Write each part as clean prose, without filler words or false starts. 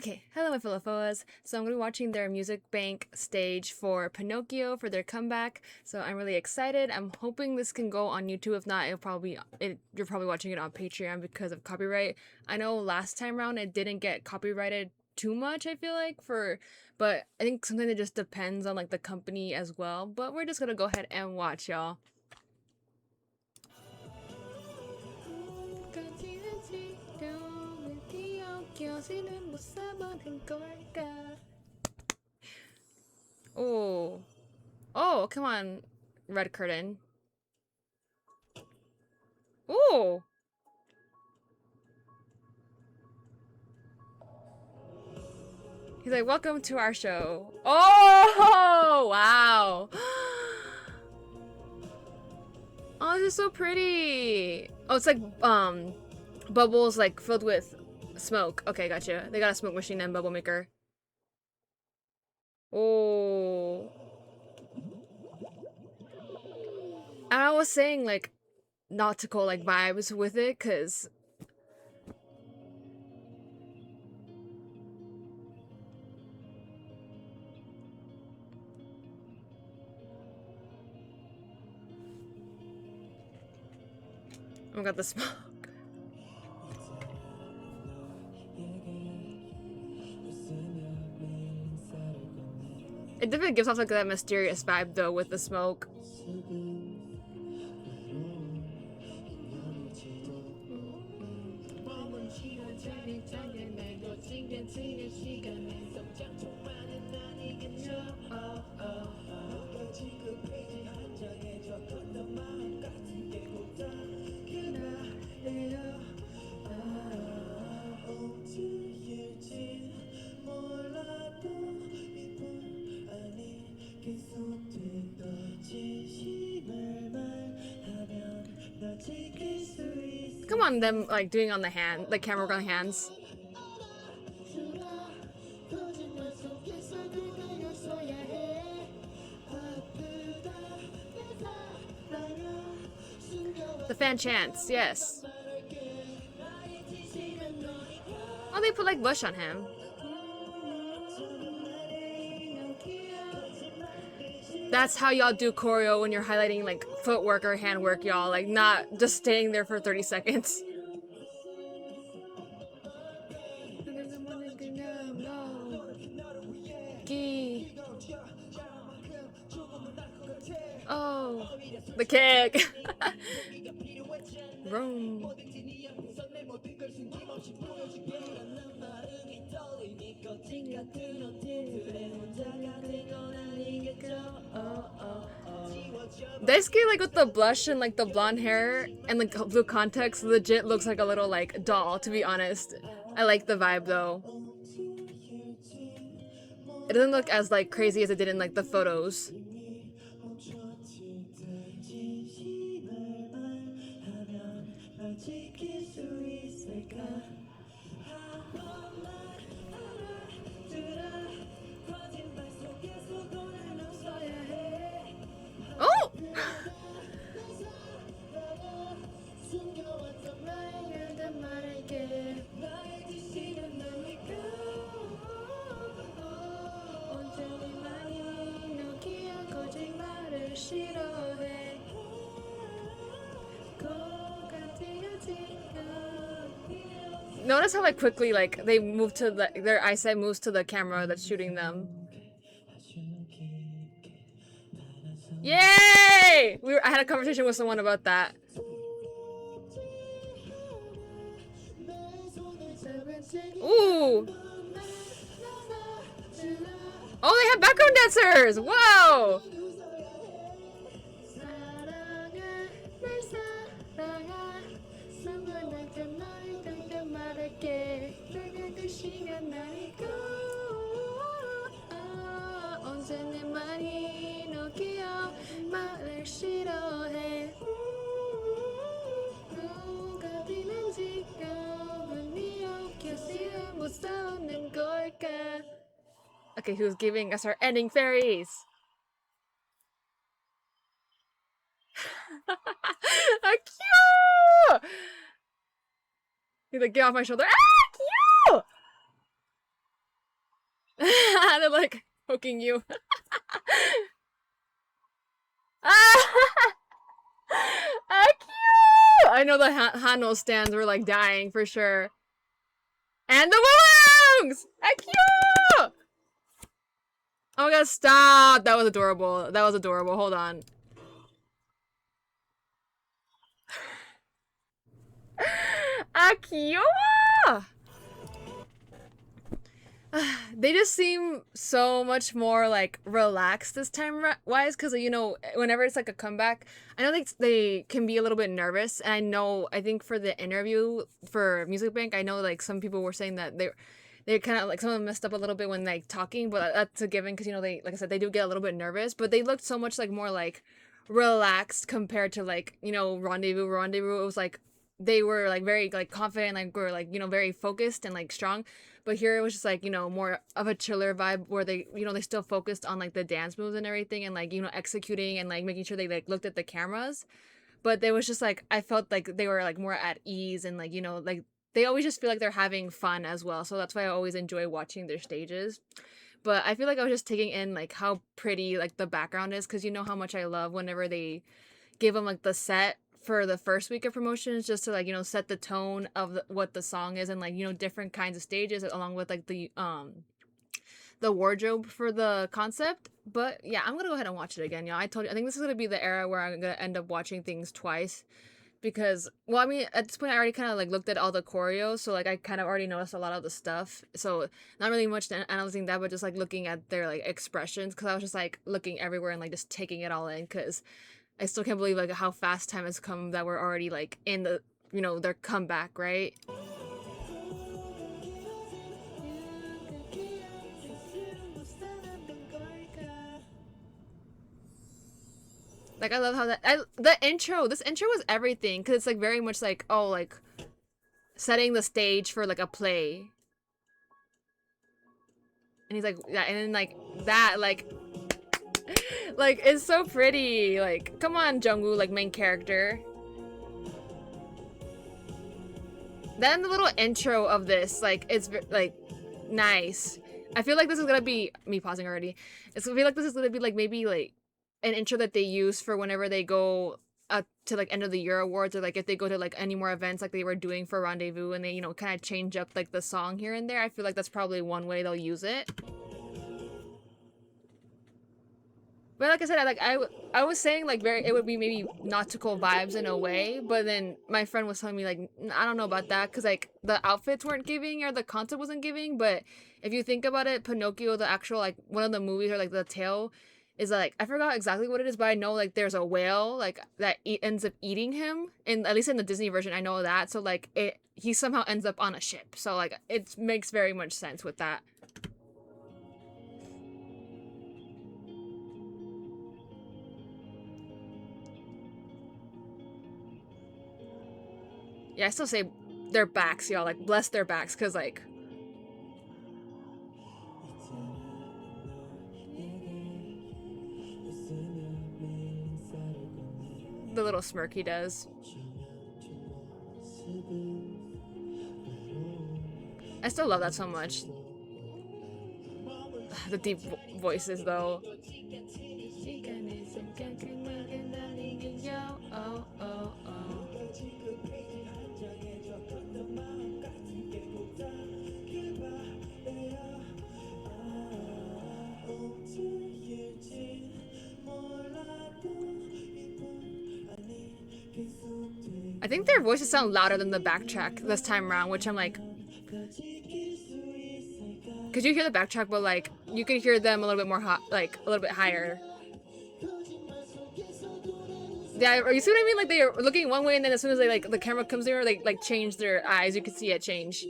Okay, hello my fellow foas. So I'm gonna be watching their music bank stage for Pinocchio for their comeback. So I'm really excited. I'm hoping this can go on YouTube. If not, you're probably watching it on Patreon because of copyright. I know last time around it didn't get copyrighted too much, I feel like, but I think sometimes it just depends on like the company as well. But we're just gonna go ahead and watch, y'all. Oh. Oh, come on, red curtain. Ooh. He's like, welcome to our show. Oh, wow. Oh, this is so pretty. Oh, it's like, bubbles like filled with smoke. Okay, gotcha. They got a smoke machine and bubble maker. Oh. And I was saying, like, not to go, like, vibes with it, because oh my god, the smoke. It definitely gives off like that mysterious vibe though with the smoke. Come on, them like doing on the hand, like camera work on the hands. The fan chants, yes. Oh, they put like bush on him. That's how y'all do choreo when you're highlighting like footwork or handwork, y'all. Like not just staying there for 30 seconds. Oh, the kick. Rome. Daisuke, like with the blush and like the blonde hair and like blue context, legit looks like a little like doll, to be honest. I like the vibe though. It doesn't look as like crazy as it did in like the photos. Oh! Notice how like quickly like they move to their eyesight moves to the camera that's shooting them. Yay! I had a conversation with someone about that. Ooh! Oh, they have background dancers! Whoa! Okay, who's giving us our ending fairies? Cute! He's like, get off my shoulder. Ah, cute! They're like poking you. Ah, cute. I know the Hano stands were like dying for sure. And the balloons! Cute! Oh my god, stop! That was adorable. That was adorable. Hold on. Cute! They just seem so much more like relaxed this time wise, because you know whenever it's like a comeback, I know they can be a little bit nervous, and I think for the interview for Music Bank, I know like some people were saying that they kind of like some of them messed up a little bit when like talking, but that's a given because you know they, like I said, they do get a little bit nervous, but they looked so much like more like relaxed compared to like, you know, Rendezvous. It was like they were like very like confident, like were like, you know, very focused and like strong. But here it was just like, you know, more of a chiller vibe where they, you know, they still focused on like the dance moves and everything and like, you know, executing and like making sure they like looked at the cameras. But they was just like, I felt like they were like more at ease and like, you know, like they always just feel like they're having fun as well. So that's why I always enjoy watching their stages. But I feel like I was just taking in like how pretty like the background is, because you know how much I love whenever they give them like the set for the first week of promotions, just to like, you know, set the tone of what the song is, and like, you know, different kinds of stages along with like the wardrobe for the concept. But yeah, I'm gonna go ahead and watch it again. Yeah, I told you, I think this is gonna be the era where I'm gonna end up watching things twice, because well, I mean, at this point I already kind of like looked at all the choreos, so like I kind of already noticed a lot of the stuff, so not really much analyzing that, but just like looking at their like expressions, because I was just like looking everywhere and like just taking it all in, because I still can't believe like how fast time has come that we're already like in the, you know, their comeback, right? Like I love how the intro, this intro was everything, because it's like very much like, oh, like setting the stage for like a play. And he's like, yeah, and then like that, like it's so pretty. Like, come on, Jungwoo, like main character. Then the little intro of this, like it's like nice. I feel like this is gonna be me pausing already. It's gonna feel like this is gonna be like maybe like an intro that they use for whenever they go to like end of the year awards, or like if they go to like any more events like they were doing for Rendezvous, and they, you know, kind of change up like the song here and there. I feel like that's probably one way they'll use it. But like I said, I was saying like very, it would be maybe nautical vibes in a way, but then my friend was telling me like, I don't know about that, because like the outfits weren't giving or the concept wasn't giving. But if you think about it, Pinocchio, the actual like one of the movies, or like the tale, is like, I forgot exactly what it is, but I know like there's a whale like that ends up eating him, in at least in the Disney version I know that. So like he somehow ends up on a ship, so like it makes very much sense with that. Yeah, I still say their backs, y'all. Like, bless their backs, because, like, the little smirk he does. I still love that so much. The deep voices, though. Oh, oh, oh. I think their voices sound louder than the backtrack this time around, which I'm like, because you hear the backtrack, but like you can hear them a little bit more hot, like a little bit higher. Yeah, you see what I mean? Like they're looking one way, and then as soon as they like the camera comes near, they like change their eyes. You can see it change.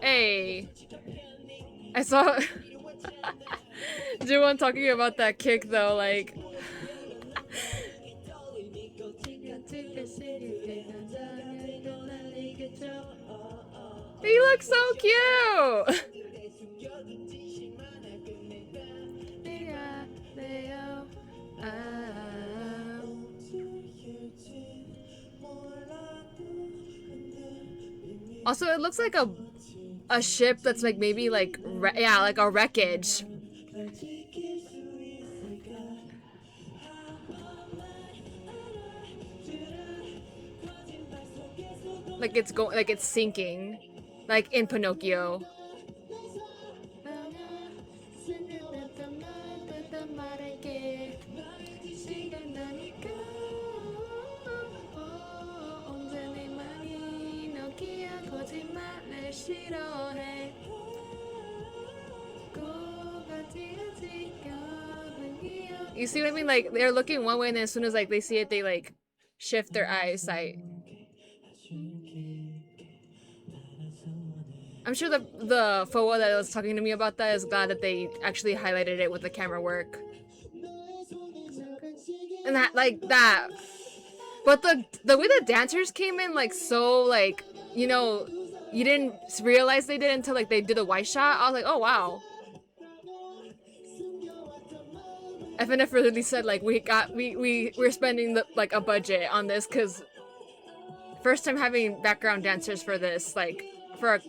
Hey, I saw Juwon talking about that kick though, like. He looks so cute! Also, it looks like a ship that's like maybe like yeah, like a wreckage. Like it's going, like it's sinking, like in Pinocchio. You see what I mean? Like they're looking one way, and then as soon as like they see it, they like shift their eyesight. I'm sure the FOA that was talking to me about that is glad that they actually highlighted it with the camera work. And that like that. But the way the dancers came in like so like, you know, you didn't realize they did until like they did a white shot. I was like, "Oh wow." FNF really said like we're spending like a budget on this cuz first time having background dancers for this like for a,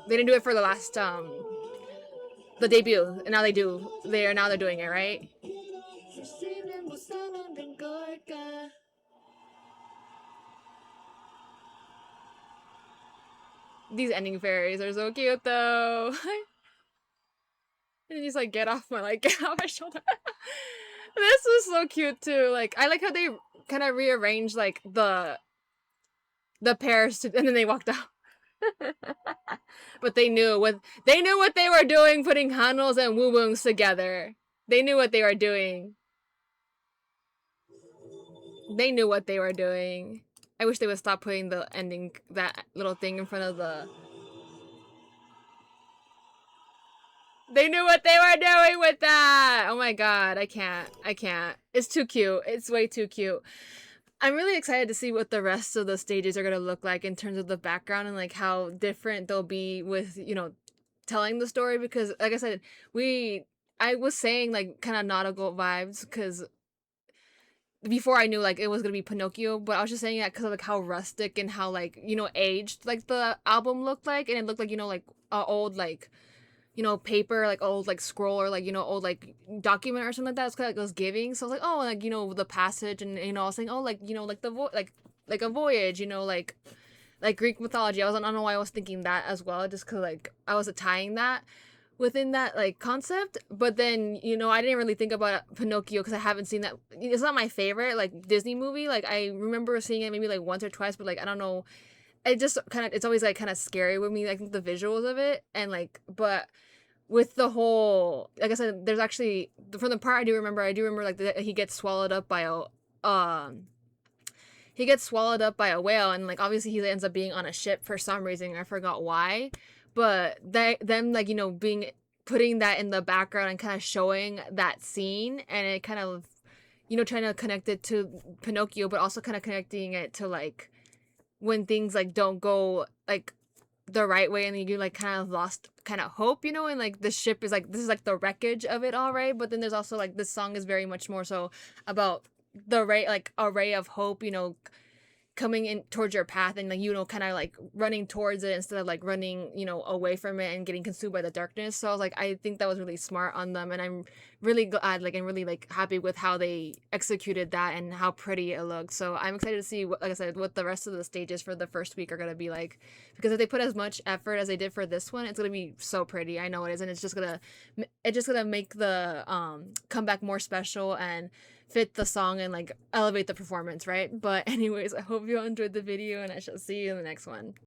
they didn't do it for the last the debut, and now they're doing it, right? These ending fairies are so cute though. And he's like, get off get off my shoulder. This was so cute too. Like I like how they kind of rearranged like the pairs to, and then they walked out. But they knew what they were doing, putting Hanos and Wu Woongs together. They knew what they were doing. They knew what they were doing. I wish they would stop putting the ending, that little thing in front of the. They knew what they were doing with that! Oh my god, I can't. It's too cute. It's way too cute. I'm really excited to see what the rest of the stages are gonna look like in terms of the background and like how different they'll be with, you know, telling the story, because like I said, I was saying like kind of nautical vibes because before I knew like it was gonna be Pinocchio, but I was just saying that because of like how rustic and how like, you know, aged like the album looked like, and it looked like, you know, like old like, you know, paper, like old like scroll, or like, you know, old like document or something like that. It's kind of like it was giving. So I was like, oh, like, you know, the passage, and you know, I was saying, oh, like, you know, like like a voyage, you know, like Greek mythology. I don't know why I was thinking that as well, just because like I was tying that within that like concept. But then, you know, I didn't really think about Pinocchio because I haven't seen that. It's not my favorite like Disney movie. Like I remember seeing it maybe like once or twice, but like I don't know. It just kind of, it's always like kind of scary with me. I think the visuals of it, and like, but with the whole, like I said, there's actually, from the part I do remember like he gets swallowed up by a whale, and like obviously he ends up being on a ship for some reason. I forgot why, but them like, you know, being, putting that in the background and kind of showing that scene, and it kind of, you know, trying to connect it to Pinocchio, but also kind of connecting it to like when things like don't go like the right way, and you like kind of lost kind of hope, you know, and like the ship is like, this is like the wreckage of it all, right? But then there's also like, this song is very much more so about the like a ray of hope, you know, coming in towards your path, and like, you know, kind of like running towards it instead of like running, you know, away from it and getting consumed by the darkness. So I was like, I think that was really smart on them, and I'm really glad, like, I'm really like happy with how they executed that and how pretty it looks. So I'm excited to see what, like I said, what the rest of the stages for the first week are gonna be like, because if they put as much effort as they did for this one, it's gonna be so pretty. I know it is, and it's just gonna make the comeback more special and fit the song and like elevate the performance, right? But anyways, I hope you all enjoyed the video, and I shall see you in the next one.